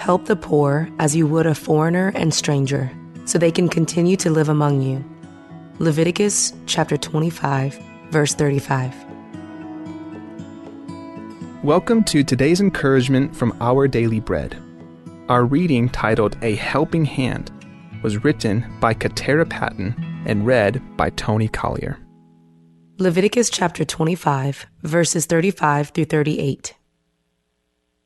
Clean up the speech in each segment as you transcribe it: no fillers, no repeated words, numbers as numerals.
Help the poor as you would a foreigner and stranger, so they can continue to live among you. Leviticus chapter 25, verse 35. Welcome to today's encouragement from Our Daily Bread. Our reading, titled A Helping Hand, was written by Katara Patton and read by Tony Collier. Leviticus chapter 25, verses 35 through 38.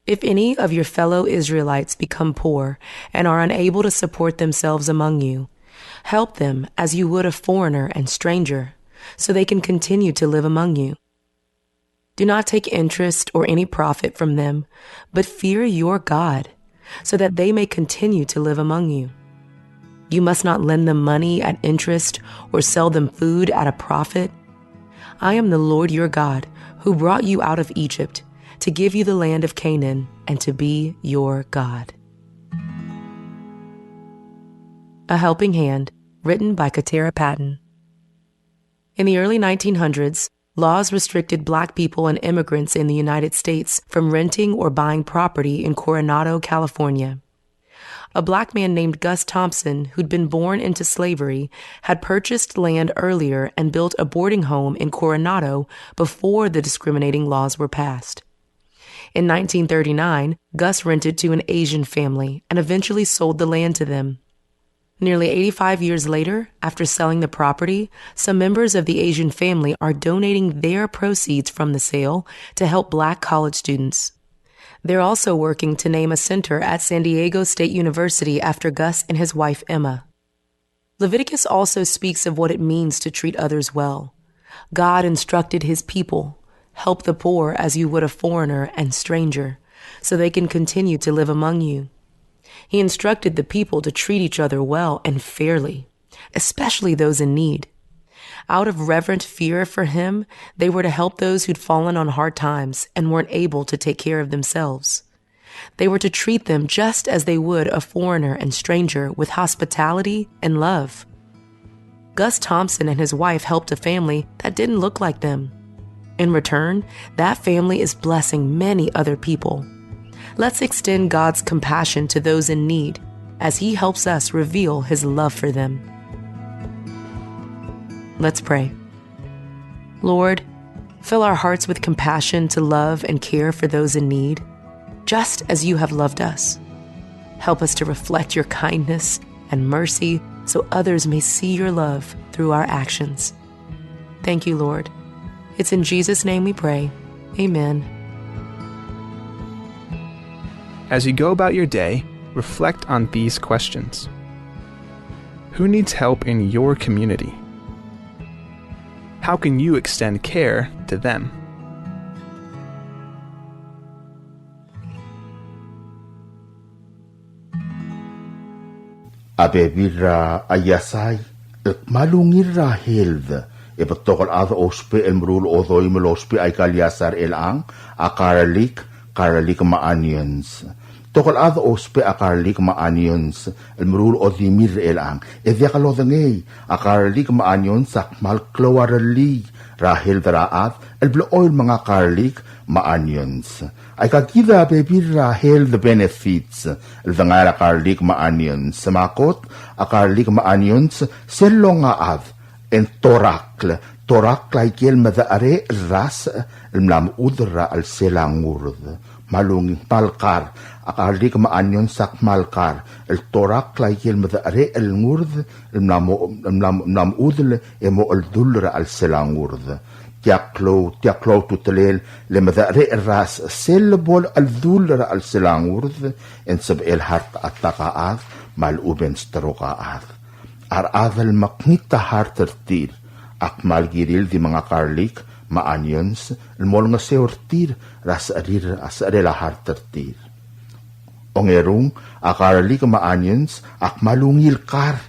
If any of your fellow Israelites become poor and are unable to support themselves among you, help them as you would a foreigner and stranger, so they can continue to live among you. Do not take interest or any profit from them, but fear your God, so that they may continue to live among you. You must not lend them money at interest or sell them food at a profit. I am the Lord your God, who brought you out of Egypt, to give you the land of Canaan and to be your God. A Helping Hand, written by Katara Patton. In the early 1900s, laws restricted Black people and immigrants in the United States from renting or buying property in Coronado, California. A Black man named Gus Thompson, who'd been born into slavery, had purchased land earlier and built a boarding home in Coronado before the discriminating laws were passed. In 1939, Gus rented to an Asian family and eventually sold the land to them. Nearly 85 years later, after selling the property, some members of the Asian family are donating their proceeds from the sale to help Black college students. They're also working to name a center at San Diego State University after Gus and his wife Emma. Leviticus also speaks of what it means to treat others well. God instructed his people, help the poor as you would a foreigner and stranger, so they can continue to live among you. He instructed the people to treat each other well and fairly, especially those in need. Out of reverent fear for him, they were to help those who'd fallen on hard times and weren't able to take care of themselves. They were to treat them just as they would a foreigner and stranger, with hospitality and love. Gus Thompson and his wife helped a family that didn't look like them. In return, that family is blessing many other people. Let's extend God's compassion to those in need as he helps us reveal his love for them. Let's pray. Lord, fill our hearts with compassion to love and care for those in need, just as you have loved us. Help us to reflect your kindness and mercy so others may see your love through our actions. Thank you, Lord. It's in Jesus' name we pray. Amen. As you go about your day, reflect on these questions. Who needs help in your community? How can you extend care to them? Abebira ayasay, malungirra hilda, ipatokal ada ospe el mrul odoy melospe ay kalyasar elang, akaralik maanions. Tokal ada ospe akaralik maanions, el mrul odimir elang, edya kalodangay, akaralik maanions sakmal klowarali, rahil daraat, el bloil mga akarlik maanions. Ay kagida bebir rahil the benefits, el dangal akarlik maanions, samakot akarlik maanions, selong aad, en torak laikel madaare ras, el mlam udra al selangurd. Malunging malkar, akarlik maanyon sak malkar, el torak laikel madaare el ngurd, el mlam udle emo el dulra al selangurd. Tiaklo tutelel le madaare ras selbol al dulra al selangurd, en sab el hart atakaad, mal uben starokaad. Ar-adal maknita hartertir, ak malgiril di mga karlik, maanyons, ilmol nga seortir, ras arir as arela hartertir. Ongerung, akarlik maanyons, ak malungil kar,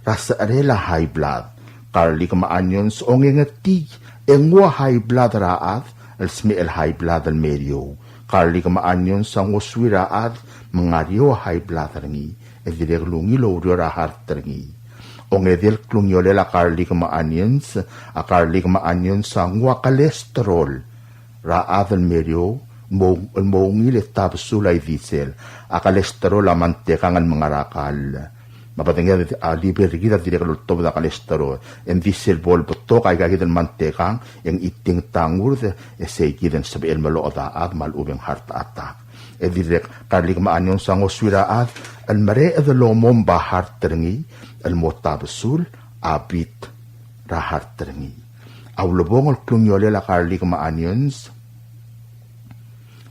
ras arela high blood. Karlik maanyons, ongengatig, engwa high blood raad, alsmi el high blood al medio. Karlik maanyons, ang uswiraad, mangaryo high blood rangi, edireglungilo ura harterangi. Ongedil klungyole la karlik maanyons, a karlik maanyons ang wa kolesterol, raad al medio, Mongil tapsulay diesel, a kolesterol a manteca ngan mga rakal. Mapatengya liber kita tidak kalulto da kolesterol. En diesel bol beto kay kagitan mantekang yang iting tangur se gidan sabi el malo daat mal ubeng heart attack. E direk karlik maanyon sang oswiraat al mare ed lomom bahar terengi al motabsul abit rahar terengi. Aulobong al klunyole la karlik maanyons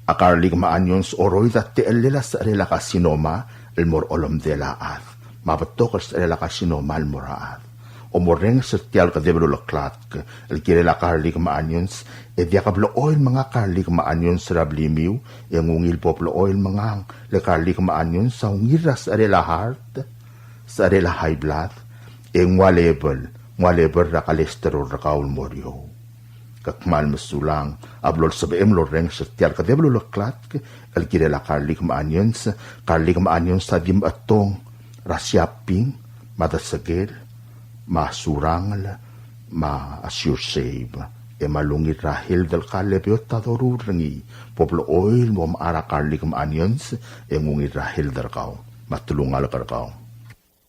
akarlig maanyons oroy da te elela sa rela kasinoma el mor olom de la ad. Mabatok sa rela kasinoma el moraad. O moreng sa tial ka debelo laklat el kirela karlig maanyons e dia kablo oil mga karlig maanyons rablimiw e ngungil poplo oil mga le karlig maanyons sa ungira sa rela heart sa rela high blood e ngwa level ra kolesterol ra kaul moryo. Kakmal masulang ablol sa BM loreng sa tiar ka deblo laklat el kirela karlik maanyons sa dim atong rasyaping madasagel masurangal ma assure save e malungit rahil del kalebyo tadorurangi poplo oil mo maara karlik maanyons e ngungit rahil darkaw matulungal karkaw.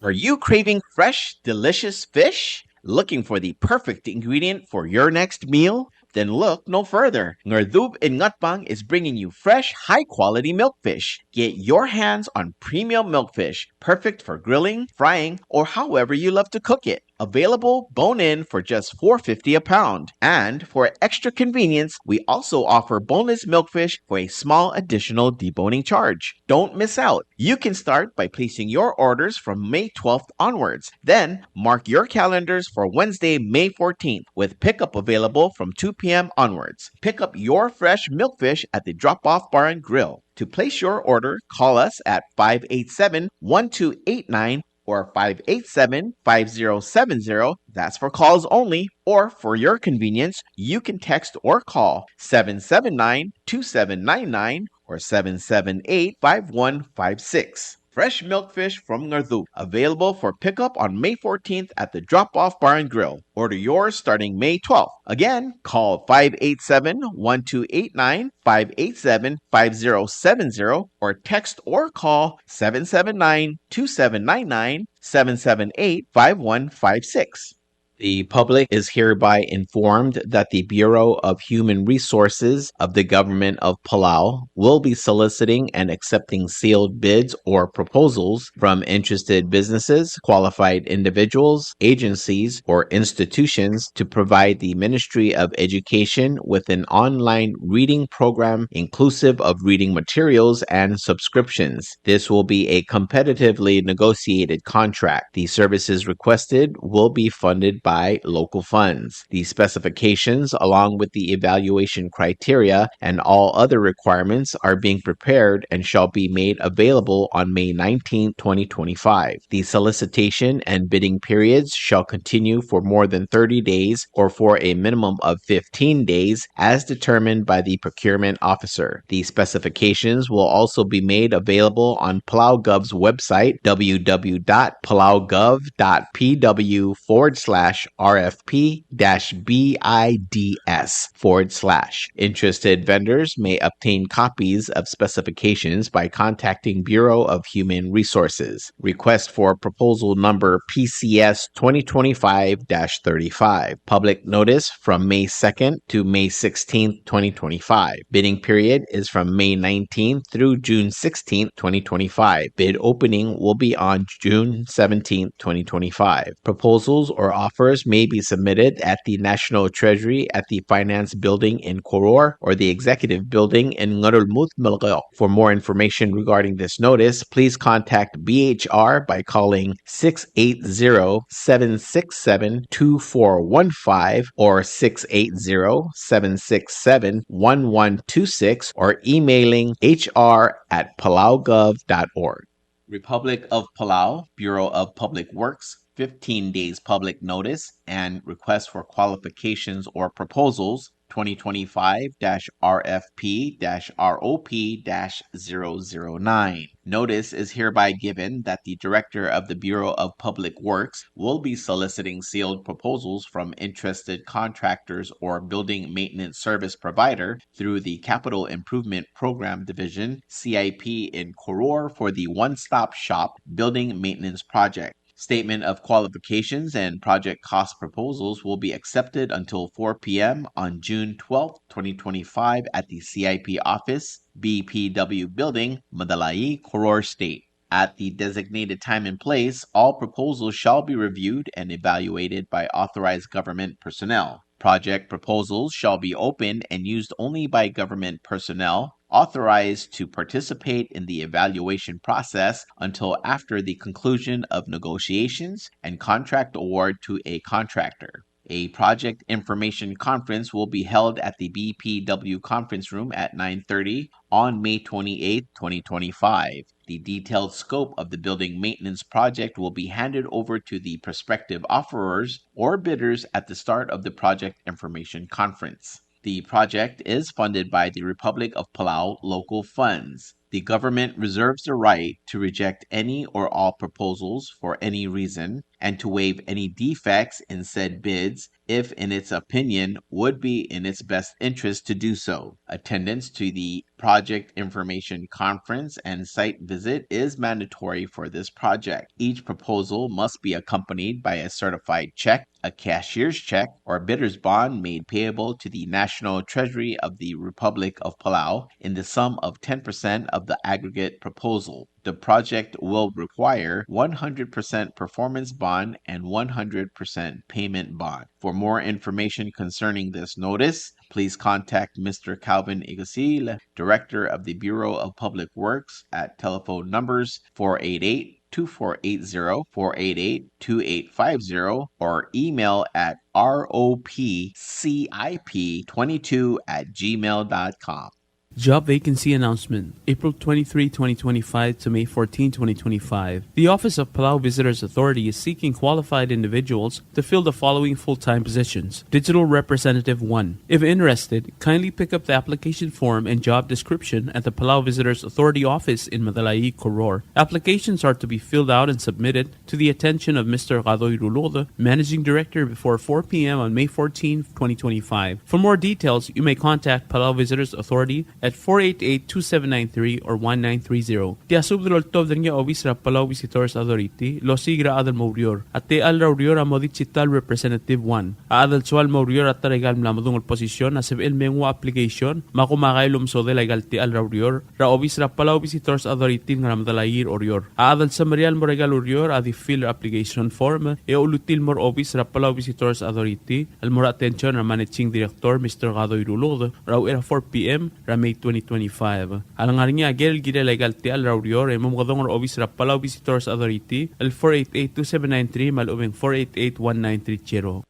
Are you craving fresh, delicious fish? Looking for the perfect ingredient for your next meal? Then look no further. Ngerdub in Ngatbang is bringing you fresh, high-quality milkfish. Get your hands on premium milkfish, perfect for grilling, frying, or however you love to cook it. Available bone-in for just $4.50 a pound. And for extra convenience, we also offer boneless milkfish for a small additional deboning charge. Don't miss out. You can start by placing your orders from May 12th onwards. Then, mark your calendars for Wednesday, May 14th, with pickup available from 2 p.m. onwards. Pick up your fresh milkfish at the drop-off bar and grill. To place your order, call us at 587-1289 or 587-5070. That's for calls only. Or for your convenience, you can text or call 779-2799 or 778-5156. Fresh milkfish from Ngardu, available for pickup on May 14th at the Drop-Off Bar and Grill. Order yours starting May 12th. Again, call 587-1289, 587-5070, or text or call 779-2799, 778-5156. The public is hereby informed that the Bureau of Human Resources of the Government of Palau will be soliciting and accepting sealed bids or proposals from interested businesses, qualified individuals, agencies, or institutions to provide the Ministry of Education with an online reading program inclusive of reading materials and subscriptions. This will be a competitively negotiated contract. The services requested will be funded by local funds. The specifications, along with the evaluation criteria and all other requirements, are being prepared and shall be made available on May 19, 2025. The solicitation and bidding periods shall continue for more than 30 days or for a minimum of 15 days as determined by the procurement officer. The specifications will also be made available on PalauGov's website, www.palauGov.pw/RFP-BIDS/. Interested vendors may obtain copies of specifications by contacting Bureau of Human Resources. Request for proposal number PCS 2025-35. Public notice from May 2nd to May 16th, 2025. Bidding period is from May 19th through June 16th, 2025. Bid opening will be on June 17th, 2025. Proposals or offers may be submitted at the National Treasury at the Finance Building in Koror or the Executive Building in Ngarulmut, Malgao. For more information regarding this notice, please contact BHR by calling 680-767-2415 or 680-767-1126 or emailing hr@palaugov.org. Republic of Palau, Bureau of Public Works, 15 days public notice and request for qualifications or proposals. 2025-RFP-ROP-009. Notice is hereby given that the Director of the Bureau of Public Works will be soliciting sealed proposals from interested contractors or building maintenance service provider through the Capital Improvement Program Division, CIP in Koror for the one-stop shop building maintenance project. Statement of qualifications and project cost proposals will be accepted until 4 p.m. on June 12, 2025 at the CIP office, BPW Building, Madalai, Koror State. At the designated time and place, all proposals shall be reviewed and evaluated by authorized government personnel. Project proposals shall be opened and used only by government personnel authorized to participate in the evaluation process until after the conclusion of negotiations and contract award to a contractor. A project information conference will be held at the BPW conference room at 9:30 on May 28, 2025. The detailed scope of the building maintenance project will be handed over to the prospective offerers or bidders at the start of the project information conference. The project is funded by the Republic of Palau local funds. The government reserves the right to reject any or all proposals for any reason and to waive any defects in said bids if in its opinion would be in its best interest to do so. Attendance to the project information conference and site visit is mandatory for this project. Each proposal must be accompanied by a certified check, a cashier's check, or bidder's bond made payable to the National Treasury of the Republic of Palau in the sum of 10% of the aggregate proposal. The project will require 100% performance bond and 100% payment bond. For more information concerning this notice, please contact Mr. Calvin Igasil, Director of the Bureau of Public Works, at telephone numbers 488-2480, 488-2850, or email at ropcip22@gmail.com. Job vacancy announcement, April 23, 2025 to May 14, 2025. The Office of Palau Visitors Authority is seeking qualified individuals to fill the following full-time positions. Digital Representative 1. If interested, kindly pick up the application form and job description at the Palau Visitors Authority office in Madalai, Koror. Applications are to be filled out and submitted to the attention of Mr. Gadoy Rulode, Managing Director, before 4 p.m. on May 14, 2025. For more details, you may contact Palau Visitors Authority at 488-2793 or 1930. Ti asubdrol tov dengya obis ra Palau Visitors Authority, lo sigra adal maurior. At te al raurior amodit chital Representative 1. Adal sual maurior at regal mlamadung posisyon na sib ilmengwa application, makumakay lumsode legal ti al raurior, ra obis ra Palau Visitors Authority nga ramdalayir orior. Adal sa marial mo regal orior adi fill application form, e ulutil mor obis ra Palau Visitors Authority, al mora attention na Managing Director Mr. Gadoy Rulode, raw era 4 p.m. ra May 2025. Alang nga agel gida legal ti al raurior e mamugadong obis ra Palau Visitors Authority al 488-2793 malubeng 488-1930.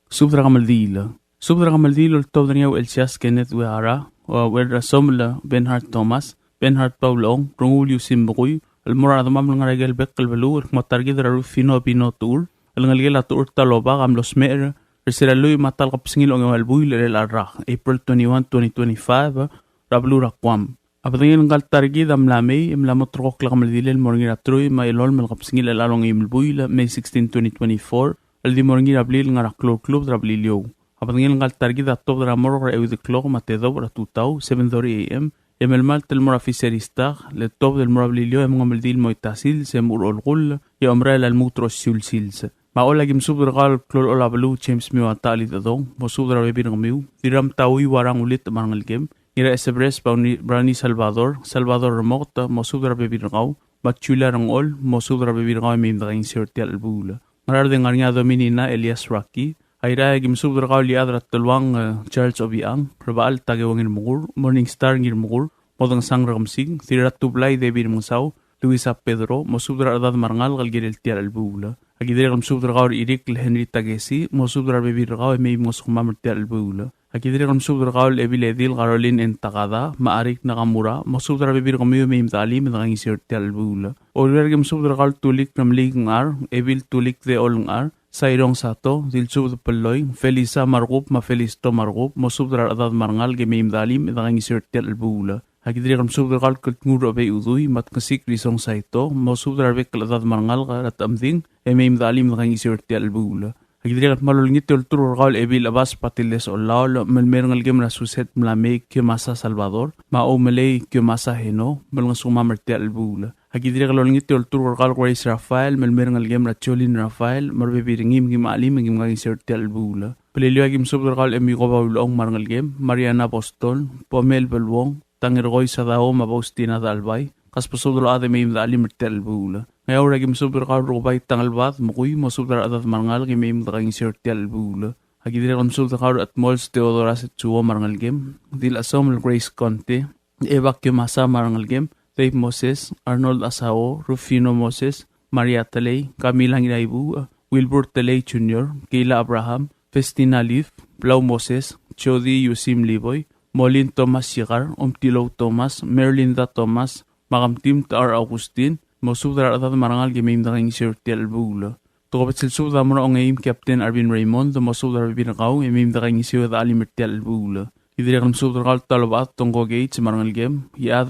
Subra kamaldila. Subra kamaldila ultov niya Elsias Kenneth Weara o Werra Somla Benhart Thomas, Benhart Paulong, Rongulio Simbukoy, al murada mam nga regal bekal valur matargid ra Rufino Pinotur, al ngalgela tur taloba kam los mer resiraloy matal kapsingil ong albuy lel arra April 21, 2025. Rablu Rakwam. Apadangin ngal targi dam lamay imlamot rokok la kamaldilel morngi ratroy ma ilol mal kapsingil alalong imulbuy la May 16, 2024 aldi morngi rablil nga raklor club rablilyo. Apadangin ngal targi da top dra moror ewi de clock matedo ra tutau 7:30 am emelmal tel mora fiserista le top del morablilyo em ngamaldil moitasil sem urolgul ya omra el mutro silsils. Maola gim subdragal klor ola blu James Miu atali dadong mo subdra bebir ngmiu diram tawi warang ulit mangal game. Ira Esebres Brani Salvador Remota, Mosudra Bebirgao, Bachula Rangol, Mosudra Bebirgao Mimda Inserti Albula. Marar de Ngarniado Minina Elias Raki, Aira Gim Subdragao Liadra Tulwang Church of Yang, Rabal Tagawang Mugur, Morning Star Mugur, Modang Sang Ramsing, Tirat Tublay de Birmusao, Luisa Pedro, Mosudra Adad Marngal Galgirel Tiar Albula. Agidre Subdragao Irik Henry Tagesi, Mosudra Bebirgao May Moskumam Tiar Albula. Akidiri kam subdragaul ebiledil garolin entagada maarik nakamura masubdra bibir kamiyo may imtali medang isirti albula. Orwer kam subdragaul tulik nam ligngar ebil tulik de olngar Sairong sato, dilsub peloy, felisa margup, ma felisto margup, mosubdrar adad marngal gemeim dalim, idang isertial albula. Hagidri kam subdrar kalt nguro be udui, mat kasik risong saito, mosubdrar be kaladad marngal rat amding, emeim dalim idang isertial albula. Hagidri kat malulingit tultur gal ebil abas patiles o laol, melmerangal gem rasuset mlame kyo masa Salvador, ma o melay kyo masa heno, melnga sumamertial albula. Hagidri kalolingit tultur gal Grace Rafael, melmerangal gem ratcholin Rafael, marbebiringim gim alim gim ngang isertial albula. Pelilio agim subdrar gal emigo baulong marangal gem, Mariana Apostol, Pomel Belwong, Tangirgoy Sadao Mabaustina Dalbay, Kaspasubdro ade meim dalim mertial albula. Ngayon ragim subdrar gal rubay tangalbat, mukuy masubdrar adat marangal gem meim daging isertial albula. Hagidri kam subdrar gal at Mols Teodoras et Chuo marangal gem, Dil Asom Grace Conte, Eva Kemasa marangal gem, Dave Moses, Arnold Asao, Rufino Moses, Maria Talay, Camila Ngaibu, Wilbur Talay Jr., Kayla Abraham, Festina Leaf, Blau Moses, Chody Yusim Liboy, Molin Thomas Sigar, Tilo Thomas, Merlinda Thomas, Magamtim Tar Augustin, Mosubdrar adad marangal gemeim daging isertial albula. Tukapit silsubda mo na ngayon Captain Arvin Raymond, Mosubdrar binakaw, emeim daging isertial alimertial albula. Idiri kam subdrar kal talobat tongko gates marangal gem, Yad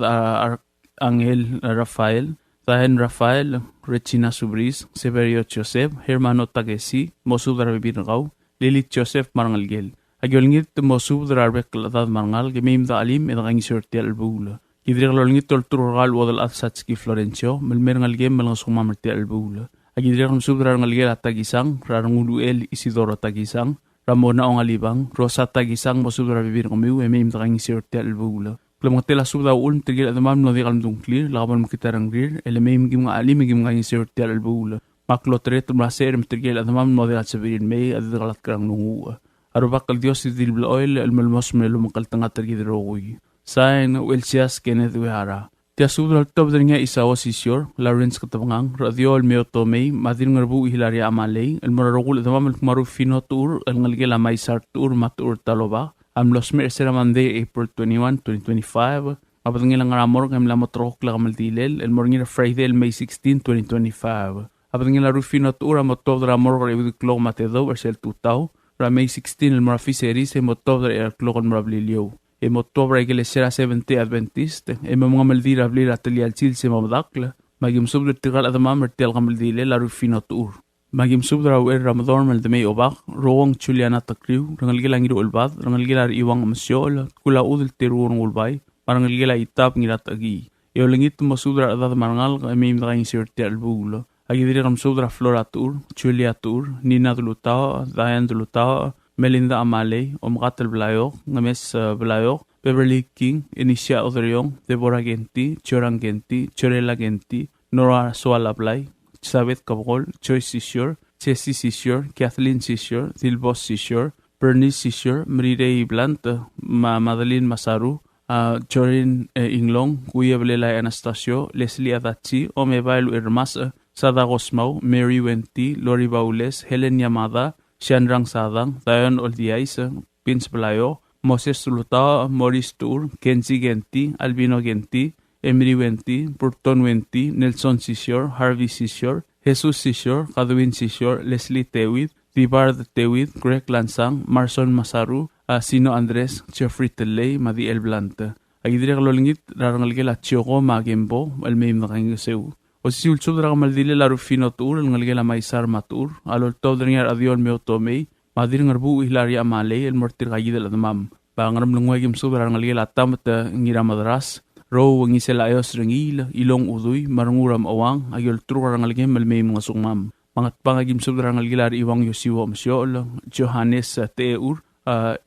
Angel Rafael, Tahen Rafael, Regina Subris, Severio Joseph, Hermano Tagesi, Mosubdrar binakaw, Lilith Joseph marangal gel. Agyolngit mosubdrar bekladad marangal gemeim da alim edaging isertial albula. Idiri kalolingit tulturgal wadal Atsatski Florencio, melmerangal gem melang sumamertial albula. Agidri kam subdrar ngalgel Tagisang, Raranguluel Isidoro Tagisang, Ramona Ongalibang, Rosa Tagisang mosubdrar bibir kamiu emeim daging isertial albula. Klamatela subda ulm tigil adamam no di kalmdung clear, lakaban makitarang rir, elemeim gim nga alim gim nga isertial albula. Maklotret mraser mtigil adamam no di kalsabirin may adidgalat karang nungua. Arubak kal Dios idil oil almalmos melo makaltanga tergidrogoy. Sain Welsias Kenneth Wehara. Tia subdral top nga isawa sisyor, Lawrence Katabangang, Radio Almeo Tomei, Madin Ngarbu Hilaria Amalei, el morarogul adamam el kumarufino tour, el ngalgela maisar tour matur taloba. Am los Mercera Monday, April 21, 2025. Abatangil ang ramor ngam lamotrok lakamal dilel, el morngil Friday, May 16, 2025. Abatangil la rufino tour amotov ramor revidu klog matedo, versel tutao. May 16 el morafi series emotov el klog al morablilio. Emotov iglesia 70 Adventist, mga maldira ablir atelial chil se mamadakla. Magim subdra tigal adamam mertial kamal dilel la rufino tour. Magim subdra wer Ramadan mal demay obak, roong Juliana takriw, rangalgilang ido ulbad, rangalgilar iwang amasyol, kula udil tirurong ulbay, parangalgila itap ngilat agi. Iolingit masudra adad marangal emim daging sirte albula. Agidiri kam subdra Flora Tour, Julia Tour, Nina Dulutao, Diane Dulutao, Melinda Amaley, Omkatel Blayok, Ngames Blayok, Beverly King, Inicia Odriong, Deborah Genti, Chorang Genti, Chorela Genti, Nora Sualablay, Sabeth Kabol, Joyce Sisure, Jessie Sisure, Kathleen Sisure, Dilbos Sisure, Bernice Sisure, Marie Blant, Madeline Masaru, Jorin Inglong, Kuya Belelay Anastasio, Leslie Adachi, Omebail Irmas, Sada Gosmau, Mary Wenti, Lori Baules, Helen Yamada, Shanrang Sadang, Diane Oldiais, Pins Blayo, Moses Tulutao, Maurice Tour, Kenzie Genti, Albino Genti, Emery Wenti, Burton Wenti, Nelson Sisure, Harvey Sisure, Jesus Sisure, Kadwin Sisure, Leslie Tewid, Dibard Tewid, Greg Lansang, Marson Masaru, Sino Andres, Jeffrey Teley, Madiel Blanta. Agidiri kalolingit, rarangalgil at Chiogo Magembo, Almeim na kangaseu. O si ulsub raramaldili la Rufino Tour, ngalgil la Maisar Matur, aloltaw dringar adiol meo tomei, Madir ngarbu Hilaria Amaley, el mortir gayid al adamam. Bangaram lungwagim sub rarangalgil atamat ngira madras, Row ang isilayos ringil, ilong udoy, maranguram awang, ayol tru rangalgim malmay mga sungmam. Mangat pangagim sub rangalgilar iwang Yosiwa Masyol, Johannes Teur,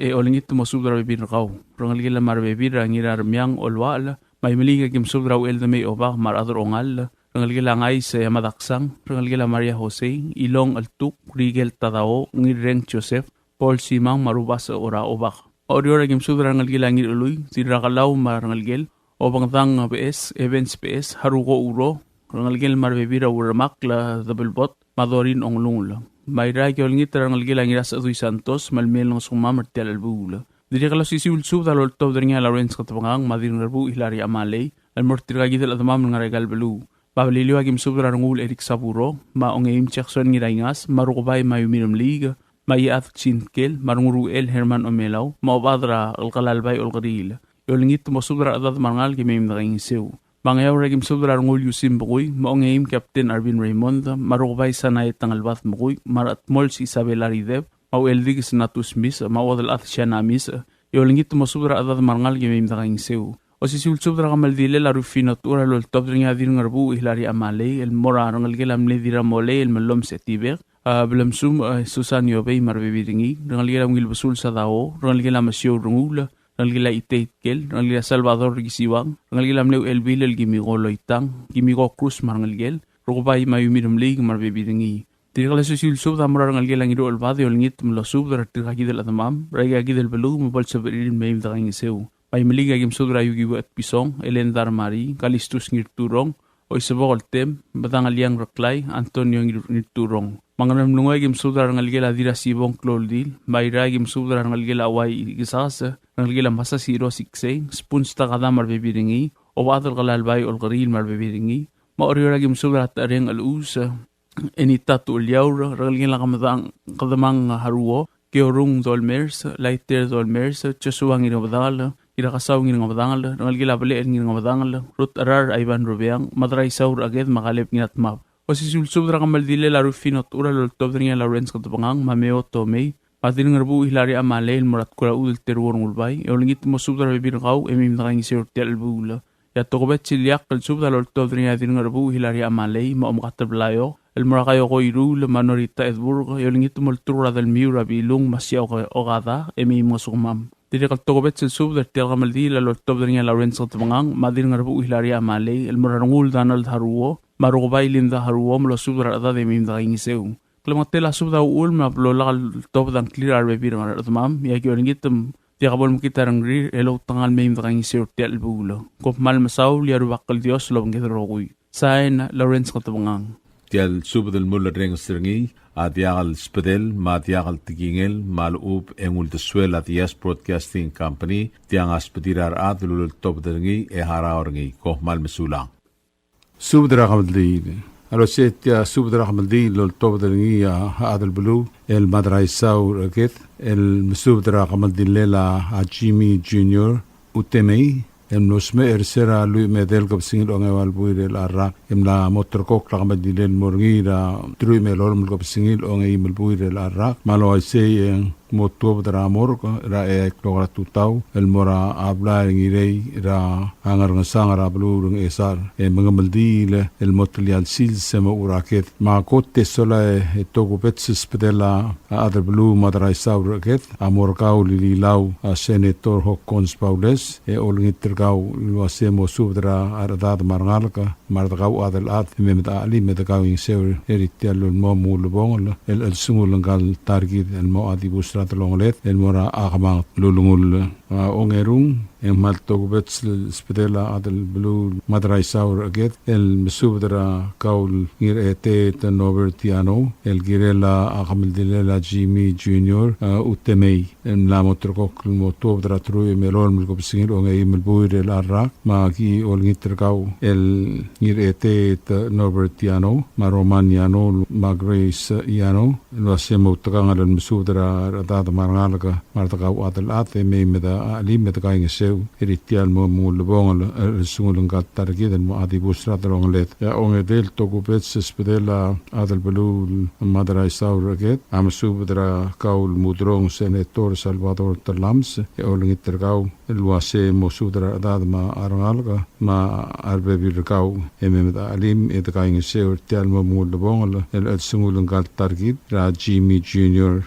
olingit masubra bibirakaw. Rangalgila marbibir rangirar miyang olwal, may maligagim subra el na may obak marador ongal, rangalgila ngay sa Madaksang, rangalgila Maria Jose, ilong altuk, Rigel Tadao, ngireng Joseph, Paul Simang marubas ora obak. Audio ragim subra rangalgila ngir uloy, tirakalaw marangalgil, o bangtang PS, Events PS, Harugo Uro, rangalgil marbibira uramak la dabelbot, madorin ong lungla. May ragyo ngit rangalgil ang iras adoy Santos, malmil ng sumamertial albula. Diri kalo sisiulsub daloltob dari nga Lawrence Katabangang, madir ngarbu Hilaria Amaley, al mortiragidal adamam ng regal belu. Babaliliw agim subra ngul erik saburo, maongeim Jackson ngiraingas, marukubay mayuminom liga, mayiat chinkel, marunguru el Herman Omelaw, maobadra alkalalbay olgaril. Yolingit mo subra adad mangal gimim nakaingisew. Mangayaw ragim subra ngul yusim bukoy, maongeim Captain Arvin Raymond, marukubay sanay tangalbat bukoy, maratmol si Isabel Arideb, maueldigis natus mis, mawadal at siya namis, yolingit mo subra adad mangal gimim nakaingisew. O si subra kamaldile la rufinatura lol top ringa din ngarbu ihlari amale el mora rangal gelam le dira mole el melom setiber belam sum Susan Yobe marbebiringi rangal gelam gil basul sa dao rangal gelam sio rungula rangal gela iteit kel rangal gela Salvador gisiwang rangal gelam le el bil el gimigo loitang gimigo cruz marngal gel rogobay mayumiram lig marbebiringi tirala susil sub da mora rangal gelang ido el bade ol ngit mlo sub da tiragi del adamam rega gidel belu mo bol saberin meim da ngiseu Pai meliga gim sudra yugi buat pisong, elendar mari, kalistus ngirturong, o isabok tem, batang aliang raklay, Antonio ngirturong. Manganam lungay gim sudra ngalgela dira sibong kloldil, mayra gim sudra ngalgela away gisasa, ngalgela masa siro sikseng, spuns ta kada marbebiringi, o batal kalalbay ol garil marbebiringi, maoriora gim sudra tareng alusa, enitatu ulyaura, ngalgela kadamang haruo, Georung dolmers, laiter dolmers, chasuang inobadala, Irakasaw ngin nga madangal, rangal gila bali ngin nga madangal, rut arar ayban rubeang, madray saur agad makalip nginat map. O si sulsub dra kamaldile la rufinot ura loltob dra nga Lawrence katapangang, mameo tomei, patin ngarbu hilari amale il morat kura udil terwar ngulbay, eolingit mo subdra bibirkaw, emim nakang albula. Yato kubet silyak kalsub dra loltob dra nga din ngarbu hilari amale, maomkatablayo, el morakayo ko irul, manorita edburg, eolingit mo ltura del miura bilung masyaw ogada, emim nga sumam. Diri kaltokobet sil sub der tel kamaldi la lortob der nga Lawrence katapangang madir ngarbu hilari amale el morarangul Donald haruo marugobay linda haruo mlo sub der ada de mim da ingiseu klamatela sub da ul ma blo la top dan clear arbe bir ngar tamam ya ki oringitum ti kabol mkitarang rir elo tangal mim da ingiseu tel bulo kop mal masaw li aru bakal dios lo ngedrogoy sain Lawrence katapangang tial sub del mulla reng stringi Adiagal Spedel, Madiagal Tigingel, Malub, Engul de Suela, Dias Broadcasting Company, Tiangas Pedirar Adlul Topdengi, Eharaorngi, Kohmal Mesulang. Subdra Hamdi, Alosetia Subdra Hamdi, Lul Topdengi, Adel Blue, El Madraisau Raket, El Mesubdra Hamdi Lela, Jimmy Jr., Utemei, em nosme ersera lui medel kap singil onge wal buire la ra em la motor kok la ma dilen morngi ra trui me lol kap singil onge imel buire la ra malo ai se moto dra mor ra e klora tutau el mora abla ngirei ra angar ngasang ra blu rung esar e mangamaldi le el motli al sil sema uraket ma kotte sola e togo petsis pedela other blue madra saur ket amor kauli li lau a senator Hokons Paules e olngiter gau lo semo subdra arada marngalka mardagau adel at memet ali medagau in seur eritel mo mulbong el sungul ngal targit el mo adibus Longolet, el mora agamang lulungul ongerung, en maltogubet spedela adel blue madrai saur aget, el mesubdra kaul ngir ete ten Novertiano, el girela agamildilela Jimmy Jr. Utemei, en la motrokok motobdra trui melol milkop singil ongei melbuir el arrak, ma ki ol ngitrkau el ngir ete ten Novertiano, ma Romaniano, ma Grace Iano, lo hacemos tocando el mesubdra da marngalaka martakau adel ate me meda ali meda kaing seu eritial mo mulbong sungulung katargi den mo adi busra dronglet ya onge del tokupet spedela adel belu madra saur get am subdra kaul mudrong senator Salvador Talams e olung tergau luase mo sudra dad ma arngalaka ma arbe birkau e me meda ali meda kaing seu tial mo mulbong el sungulung katargi ra Jimmy Jr.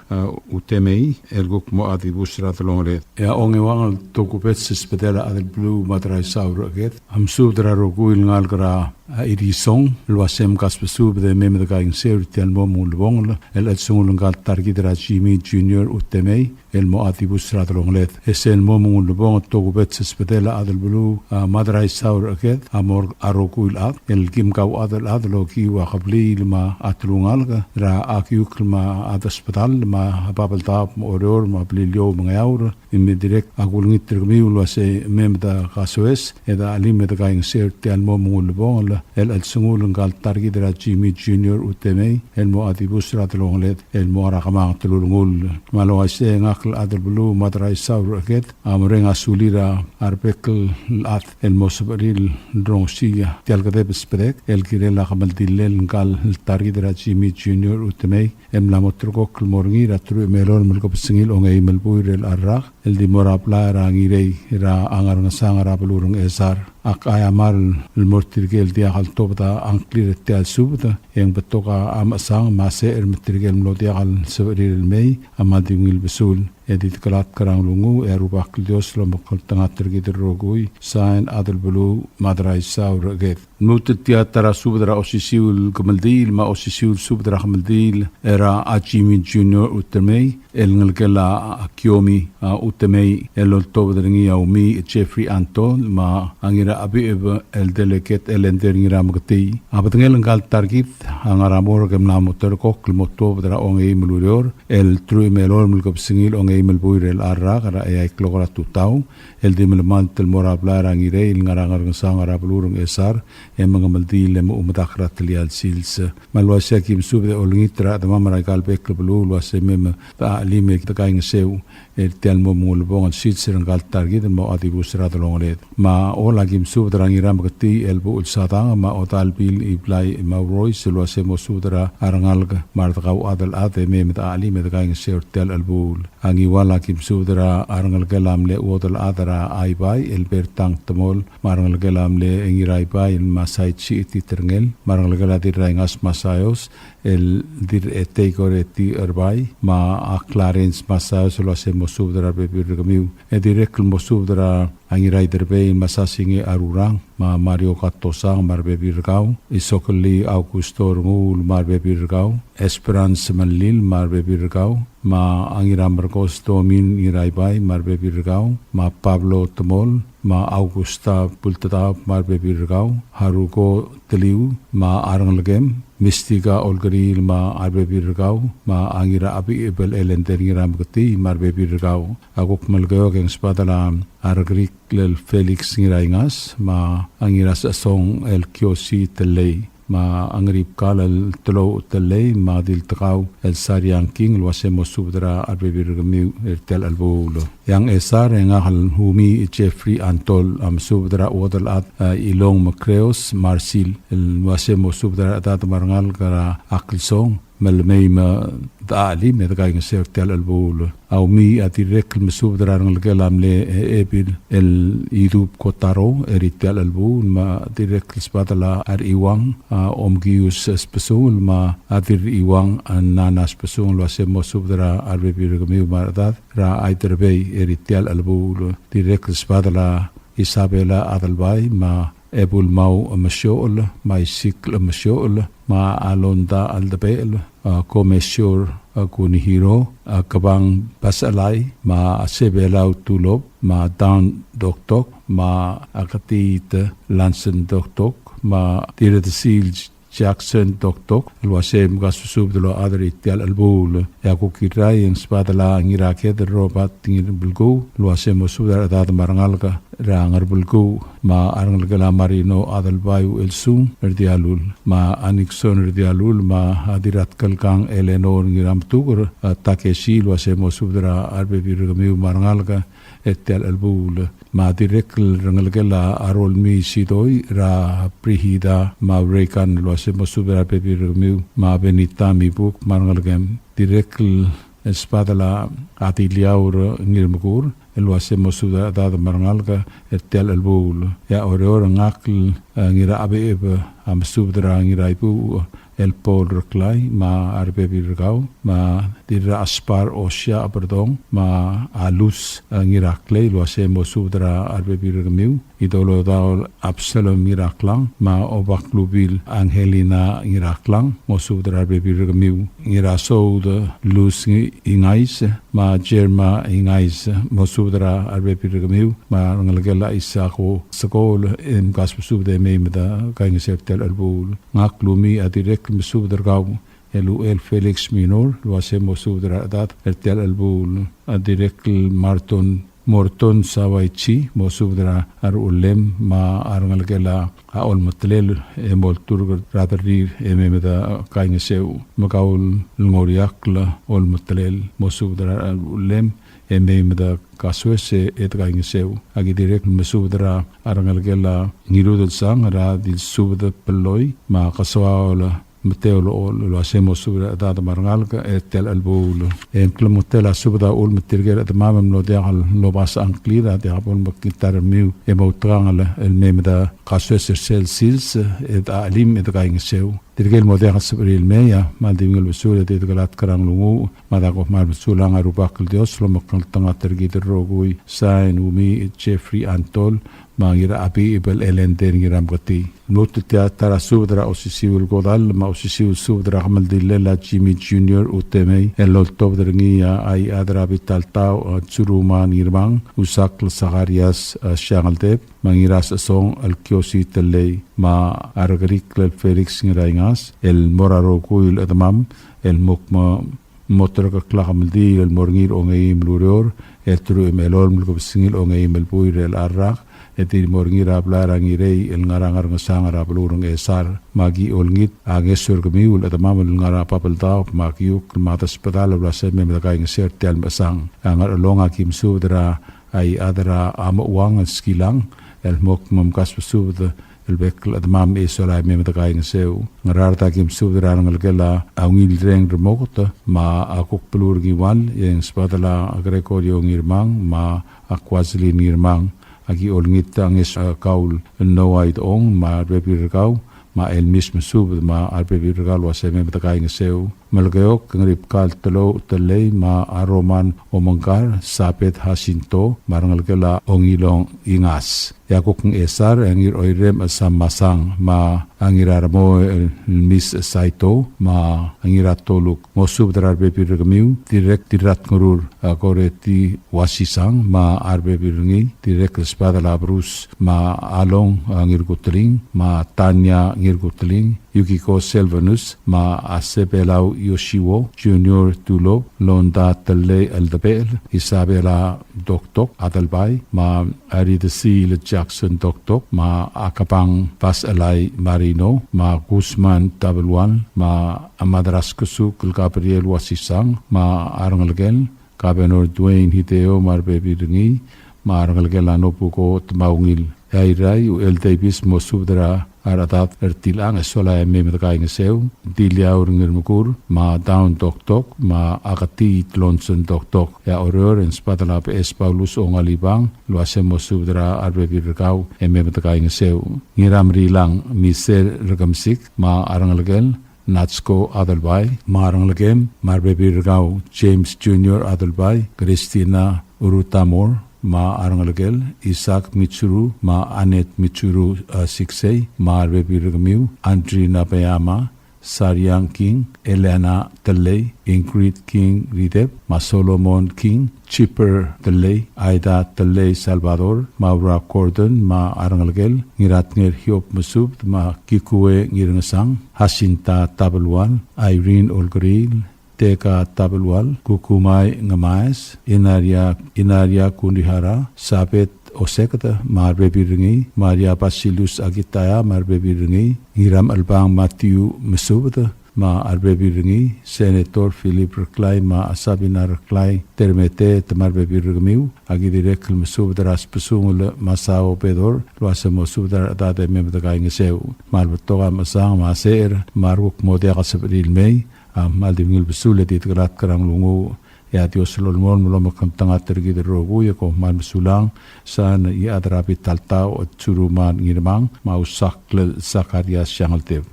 Uteme el guk mo adi busra tlonglet ya onge wangal tokupet spedela adel blue madra saur get am subdra roguil ngalgra irisong luasem kaspesu de meme de gaing sertian mo mulbong el sungulung gal targidra Jimmy Jr. Utemei el mo atibus radlonglet esen mo mulbong tokubet spedela adel blu madrai saur aket amor arokuil at el kimkau adelo ki wa qabli ma atlungal ra akiuk ma adaspital ma babel tap oror ma blilio mangaur imme direct agulngit termi luase meme da kasoes eda alim de gaing sertian mo mulbong el sungul ngal targi dra Jimmy Junior uteme el mo adibus ratlonglet el mo rakama tulungul malo ase ngakl adal bulu madrai saur aket amrenga sulira arbekel at el mosbaril drongsia tialgade bespedek el kirela kamal dilel ngal targi dra Jimmy Junior uteme em la motroko klmorngi ratru melon melko singil ongei melbuirel arrak el dimora pla rangirei ra angar ngasang ra belurung esar ak ayamal mortirgel dia hal tobda anklir tel subda yang betoka amasang mase ermetirgel mlodial severil mei amadingil besul edit kalat karang lungu erubak dios lo mokal tanga tergid rogui sain adal bulu madrai saur get nutia tara subdra osisiul kamaldil ma osisiul subdra kamaldil era Jimmy Junior utemei el ngelgela akiomi utemei el tobdringi yaumi Jeffrey Anton ma angira abi el delegate el enderingira magti abadngel ngal targit angaramor gemna motor kok motobdra ongi mulurior el true melor mulkop singil ongi melbuirel arra kara ay klogora tutau el dimel tel morabla rangire il ngarangar ngasang arabulurung esar em ngamaldi lem umadakhrat lial sils malwasa kim subde olngitra damamara galbe klublu lwase mem ta lime takaing seu el telmo mulbong sitser ngal targit mo adibus radlonglet ma ola kim subdra ngiram gati el bu ulsata ma otal bil iblai ma rois lwase mo subdra arangal martqaw adal ate mem ta lime takaing seu tel albul angi wala kim subdra arangal galam le odal adara aibai el bertang temol marangal galam le engirai bai el masai chi titerngel marangal galati raingas masayos el dir eteigoreti erbai ma a Clarence masayos lo se mosubdra bebirgamiu e direct mosubdra angirai derbe masasinge arurang ma Mario Katosang marbebirgau isokli Augusto ngul marbebirgau Esperance Manlil marbebirgau ma angiram Marcos Domin iraibai marbebirgau ma Pablo Tomol ma Augusta Pultata marbebirgau Haruko Teliu ma Aranglagem Mistika Olgaril ma arbebirgau ma angira abi ebel elendengiram gati marbebirgau agok malgao keng spadala argrik lel Felix ngiraingas ma angira sa song el kiosi telei ma angrip kalal tlo telei ma dil tqaw el sariang king lwasemo subdra arbebirgamiu ertel albulo yang esar ngahal humi Jeffrey Antol am subdra odal at ilong macreos marsil el lwasemo subdra at marangal kara aklsong malmei ma dali me daga ng sertel albul au mi atirek mesubdra ng galam le ebil el idub kotaro eritel albul ma direk spadala ar iwang omgius spesul ma adir iwang nanas spesul lo se mosubdra arbebir gmi mardat ra aiterbe eritel albul direk spadala Isabella adalbai ma ebul mau mashool ma isikl mashool ma alonda aldabel komesyor kunihiro kabang pasalay ma sebelau tulob ma down doktok ma akatit lansen doktok ma tiresil Jackson doktok luasem gasusub delo adri tial albul ya ko kirai yang spadala ngirake de robat tingir bulgo luasem sudar dad marangal ka rangar bulgo ma arangal gala marino adal bayu elsum erdialul ma anikson erdialul ma hadirat kalkang elenor ngiram tugur takeshi luasem sudra arbe birgamiu marangal ka etel albul ma direkl rangalgela arol mi sidoi ra prihida ma rekan luasem sudra pebirgamiu ma benita mi buk marangalgem direkl espadala atiliaur ngirmukur luasem sudra dad marangalga etel albul ya oror ngakl ngira abe am sudra ngira ibu el pol reklai ma arbe birgau ma dira aspar osya aberdong ma alus ngirakle luase mosudra arbe birgamiu idolo daul Absalom ngiraklang ma obak lubil Angelina ngiraklang mosudra arbe birgamiu ngirasod lus ingais ma Jerma ingais mosudra arbe birgamiu ma ngalgela isako skol em gasbusubde meimda kaing sektel albul ngaklumi adirek mesubdergau el Felix Minor luase mosudra dat ertel albul adirek Marton morton sawaichi mo subdra ar ulem ma arangal kela aol matlel emoltur ratri ememeda kainga seu makaul ngoriakla ol matlel mo subdra ulem ememeda kaswese etkainga seu agi direk mesubdra arangal kela ngirudel sang ra dil subda peloi ma kaswaola Mateo lo hacemos sobre la marngalka etel albul en clamotela sobre la ul metirger de mamam lo deal lo bas anklida de abon makitar miu e motrangala el memda qasser sel sils et alim et gaing seu dirgel modern sobre el meya mal dingel besul de galat karang lungu madago mal besulang arubak dios lo makal tanga tergi de rogui sain umi Jeffrey Antol mangira api ibel elender ngiram gati mutia tara subdra osisiul godal ma osisiul subdra hamal dillela Jimmy Junior uteme el top dringia ai adra vital tau tsuruman ngirmang usakl sagarias shangaltep mangiras song el kiosi tele ma argrik Felix ngiraingas el moraro kuil adamam el mukma motor ka klagamdi el morngir ongei mlurior el tru melol mulko singil ongei melpuir el arrak etir morngira blarang irei el ngarangar ngasangara blurung esar magi olngit agesur kemiul atamam ngara papel tau magiuk mata hospital blase mem kai ngeser tel basang angar longa kim sudra ai adra am wang skilang el mok mum kas sudra el bekl atamam esola mem kai ngeseu ngararta kim sudra ngalgela awngil reng remokta ma akuk pelur giwal yang spatala grekorio ngirmang ma akwazli ngirmang agi olngit anges kaul noait ong ma bebir kau ma el mismo sub ma arbebir kau waseme betakai ngeseu malgeok ngrip kal telo telei ma aroman omangkar sapet hasinto marangal kela ongilong ingas yakuk esar angir oirem asam masang ma angirarmo mis saito ma angiratoluk mosub darbe pirgamiu direct dirat ngurur koreti wasisang ma arbe birngi direct espada labrus ma along angir gutling ma tanya ngir gutling Yukiko Selvanus ma asebelau Yoshiwo Junior Tulo Londa Tele Aldabel Isabella Doktok Adalbay ma Aridasil Jackson Doktok ma Akapang Pas Alay Marino ma Guzman Tabelwan ma Amadras Kusuk Gabriel Wasisang ma Arangalgel Kabenor Dwayne Hideo Marbebiringi ma Arangalgel Anopuko Tmaungil Airai El Davis Mosubdra aratat ertilang esola mem kai ngeseu diliaur ngirmukur ma down doktok ma akati tlonson doktok ya oror en spadala es Paulus ongalibang luase mosudra arbe birkau mem kai ngeseu ngiram rilang misel regamsik ma arangalgel Natsko Adalbay marangalgem marbe birkau James Junior Adalbay Christina Urutamor ma arangalgel Isaac Mitsuru ma Anet Mitsuru Siksei ma arbe birgamiu Andri Napayama Saryang King Elena Telei Ingrid King Ridep ma Solomon King Chipper Telei Aida Telei Salvador Maura Cordon ma arangalgel ngirat ngir hiop musub ma Kikue ngirngasang Hasinta Tabelwan Irene Olgril Teka Tabelwal, Kukumai Ngamais, Inaria Kundihara, Sapet Osekata, Marbe Biringi, Maria Basilus Agitaya, Marbe Biringi, Hiram Albang Matthew Mesubata, ma Arbe Biringi, Senator Philip Reklai, ma Asabina Reklai, Termete, Tamarbe Birimiu, Agidirek Mesubata Raspesungula, Masao Pedor, Luasa Mosubata Dade Memdagai Ngeseu, Malbatoga Masang, Maser, Maruk Modega Sabril May, maldingil besule dit gelat karang lungu ya Dios lolmon mulom kantanga tergi de rogu ya ko mal besulang san ya adrapi taltau tsuruman ngirmang mau sakle sakarias shangaltev.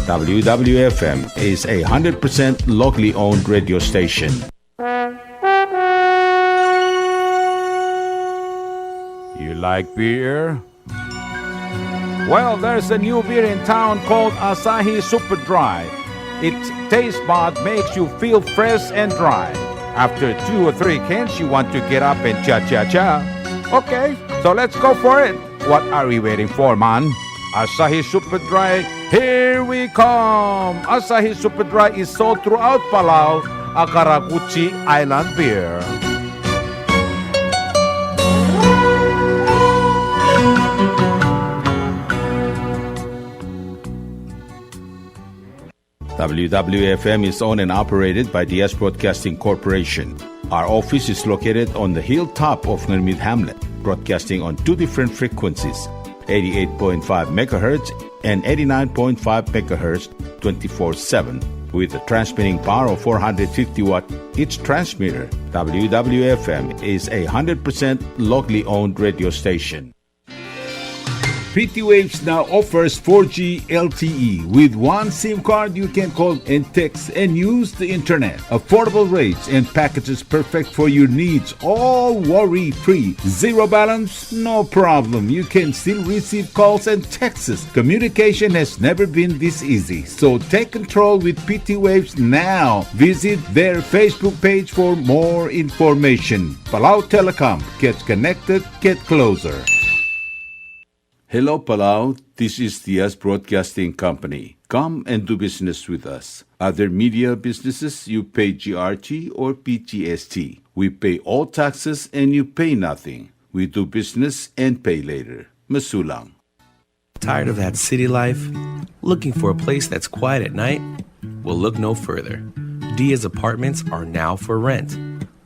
WWFM is a 100% locally owned radio station. You like beer? Well, there's a new beer in town called Asahi Super Dry. Its taste bud makes you feel fresh and dry. After 2 or 3 cans, you want to get up and cha-cha-cha. Okay, so let's go for it. What are we waiting for, man? Asahi Super Dry, here we come. Asahi Super Dry is sold throughout Palau, a Karakuchi Island beer. WWFM is owned and operated by DS Broadcasting Corporation. Our office is located on the hilltop of Ngermith Hamlet, broadcasting on two different frequencies, 88.5 MHz and 89.5 MHz 24/7. With a transmitting power of 450 watt each transmitter, WWFM is a 100% locally owned radio station. PT Waves now offers 4G LTE. With one SIM card, you can call and text and use the internet. Affordable rates and packages perfect for your needs. All worry-free. Zero balance? No problem. You can still receive calls and texts. Communication has never been this easy. So take control with PT Waves now. Visit their Facebook page for more information. Palau Telecom. Get connected, get closer. Hello, Palau. This is DS Broadcasting Company. Come and do business with us. Other media businesses, you pay GRT or PGST. We pay all taxes and you pay nothing. We do business and pay later. Masulang. Tired of that city life? Looking for a place that's quiet at night? Well, look no further. Dia's apartments are now for rent.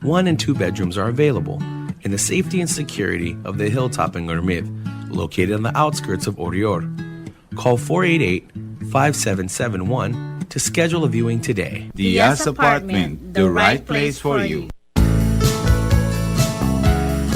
1 and 2 bedrooms are available in the safety and security of the hilltop in Ngermith, located on the outskirts of Orior. Call 488-5771 to schedule a viewing today. Dia's Apartment, the right place for you.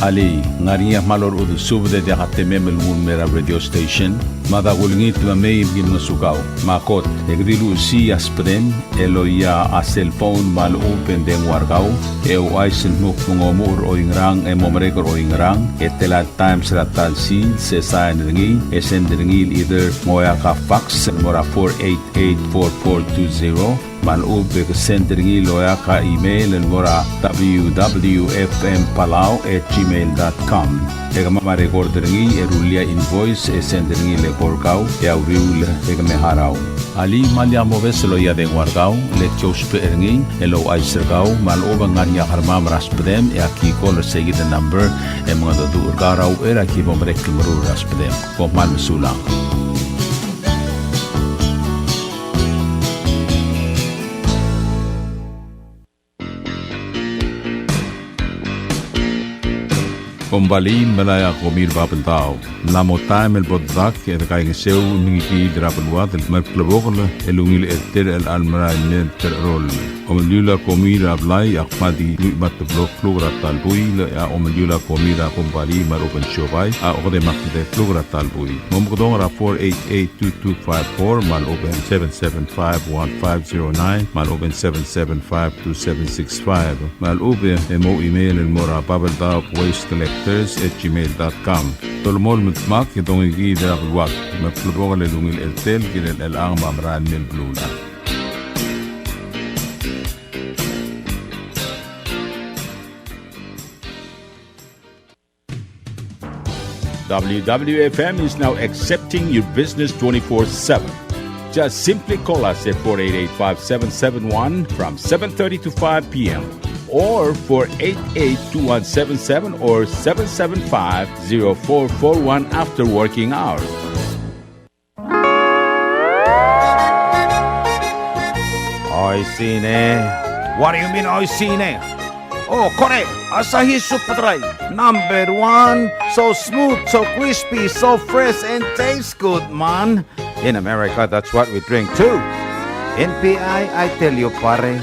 Ali, ngariya malor udu subde de hateme melmun mera radio station. Mada gulngit ma may gim na sugaw. Makot, egdilu si aspren, eloya a cellphone mal open den wargaw. Eu aisen muk mungomur o ingrang e momrekor o ingrang. Etela times ratal sil se sain ringi. Esen ringi either moya ka fax mora 488-4420. Malub ke sendringi loya ka email en mora www.fmpalau@gmail.com. Ega mama recorderingi erulia invoice e sendringi le porkau e auriul ega me harau. Ali malya moves loya de wargau le chospe eringi elo aisergau maloba nganya harmam raspedem e aki call seguir the number e mga du urgarau era ki bomrek mru raspedem ko mal sulang. Kembali melaya komir babentau. Namo time el bodak e de kaing seu ngi drapelwa del merklebogel elungil etter el almara ne terrol. Omlula komir ablai akmadi mat blok flogra talbui ya omlula komir kembali maropen shobai a ode makde flogra talbui. Momgodong ra 488-2254 mal open 775-1509 mal open 775-2765 mal open emo email el mora babentau waste collectors@gmail.com. Tolmol mitmak itong igidra kulwak. Magplubogan lelungil eltel kinel elang mamran mil bluna. WWFM is now accepting your business 24/7. Just simply call us at 488-5771 from 7:30 to 5 p.m. or 488-2177 or 775-0441 after working hours. Oi sine. What do you mean oi sine? Oh, correct. Asahi Super Dry. Number 1. So smooth, so crispy, so fresh, and tastes good, man. In America, that's what we drink too. In PI, I tell you, pare.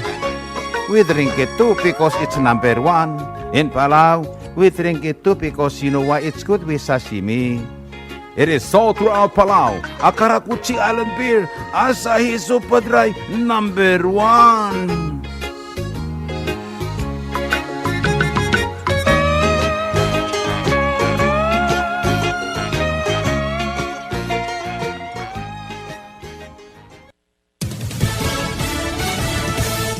We drink it too because it's number 1. In Palau, we drink it too because you know why it's good with sashimi. It is sold throughout Palau. Akarakuchi Island Beer, Asahi Super Dry, number 1.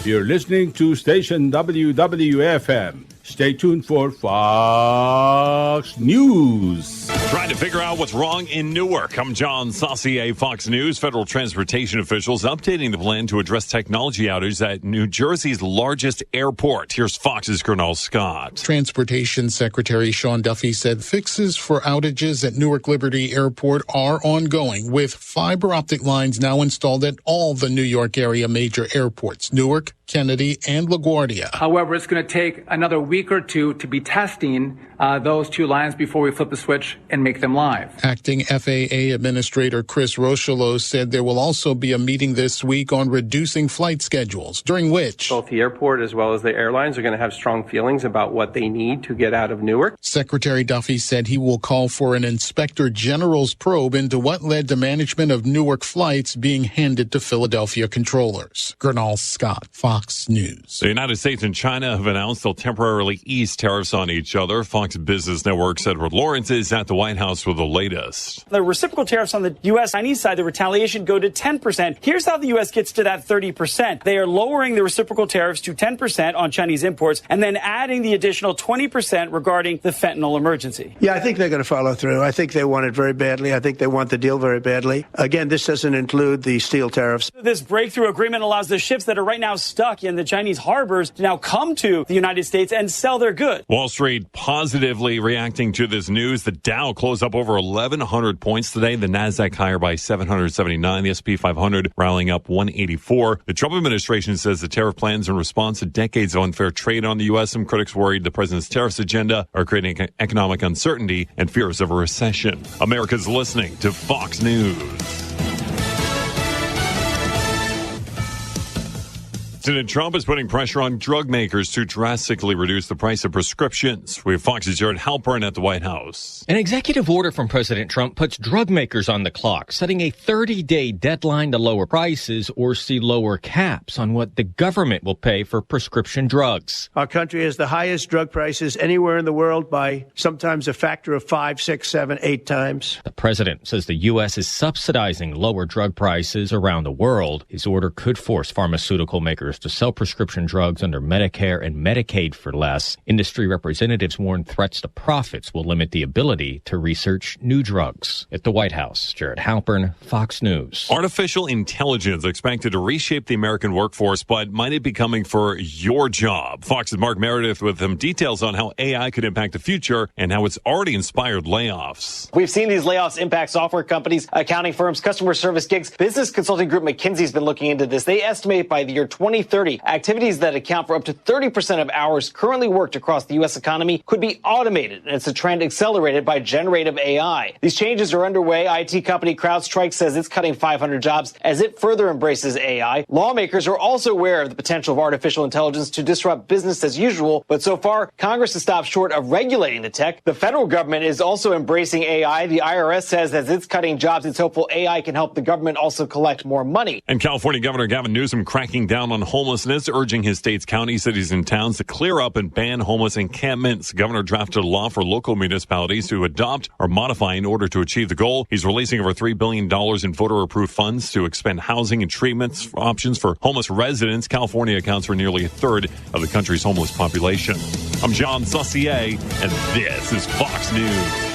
You're listening to station WWFM. Stay tuned for Fox News. Trying to figure out what's wrong in Newark. I'm John Saucier, Fox News. Federal transportation officials updating the plan to address technology outage at New Jersey's largest airport. Here's Fox's Colonel Scott. Transportation Secretary Sean Duffy said fixes for outages at Newark Liberty Airport are ongoing, with fiber optic lines now installed at all the New York area major airports, Newark, Kennedy, and LaGuardia. However, it's going to take another week or two to be testing those two lines before we flip the switch and make them live. Acting FAA Administrator Chris Rochelow said there will also be a meeting this week on reducing flight schedules, during which both the airport as well as the airlines are going to have strong feelings about what they need to get out of Newark. Secretary Duffy said he will call for an inspector general's probe into what led to management of Newark flights being handed to Philadelphia controllers. Gernal Scott, Fox News. The United States and China have announced they'll temporarily ease tariffs on each other. Fox Business Network's Edward Lawrence is at the White House with the latest. The reciprocal tariffs on the U.S.-Chinese side, the retaliation, go to 10%. Here's how the U.S. gets to that 30%. They are lowering the reciprocal tariffs to 10% on Chinese imports and then adding the additional 20% regarding the fentanyl emergency. Yeah, I think they're going to follow through. I think they want it very badly. I think they want the deal very badly. Again, this doesn't include the steel tariffs. This breakthrough agreement allows the ships that are right now stuck in the Chinese harbors to now come to the United States and sell their goods. Wall Street positively reacting to this news. The Dow closed up over 1,100 points today. The Nasdaq higher by 779. The S&P 500 rallying up 184. The Trump administration says the tariff plans in response to decades of unfair trade on the U.S. Some critics worried the president's tariffs agenda are creating economic uncertainty and fears of a recession. America's listening to Fox News. President Trump is putting pressure on drug makers to drastically reduce the price of prescriptions. We have Fox's Jared Halpern at the White House. An executive order from President Trump puts drug makers on the clock, setting a 30-day deadline to lower prices or see lower caps on what the government will pay for prescription drugs. Our country has the highest drug prices anywhere in the world by sometimes a factor of 5, 6, 7, 8 times. The president says the U.S. is subsidizing lower drug prices around the world. His order could force pharmaceutical makers to sell prescription drugs under Medicare and Medicaid for less. Industry representatives warn threats to profits will limit the ability to research new drugs. At the White House, Jared Halpern, Fox News. Artificial intelligence expected to reshape the American workforce, but might it be coming for your job? Fox's Mark Meredith with some details on how AI could impact the future and how it's already inspired layoffs. We've seen these layoffs impact software companies, accounting firms, customer service gigs. Business consulting group McKinsey's been looking into this. They estimate by the year 2030, activities that account for up to 30% of hours currently worked across the U.S. economy could be automated, and it's a trend accelerated by generative AI. These changes are underway. IT company CrowdStrike says it's cutting 500 jobs as it further embraces AI. Lawmakers are also aware of the potential of artificial intelligence to disrupt business as usual, but so far, Congress has stopped short of regulating the tech. The federal government is also embracing AI. The IRS says as it's cutting jobs, it's hopeful AI can help the government also collect more money. And California Governor Gavin Newsom cracking down on homelessness, urging his state's counties, cities, and towns to clear up and ban homeless encampments. The governor drafted a law for local municipalities to adopt or modify in order to achieve the goal. He's releasing over $3 billion in voter-approved funds to expand housing and treatment options for homeless residents. California accounts for nearly a third of the country's homeless population. I'm John Saucier, and this is Fox News.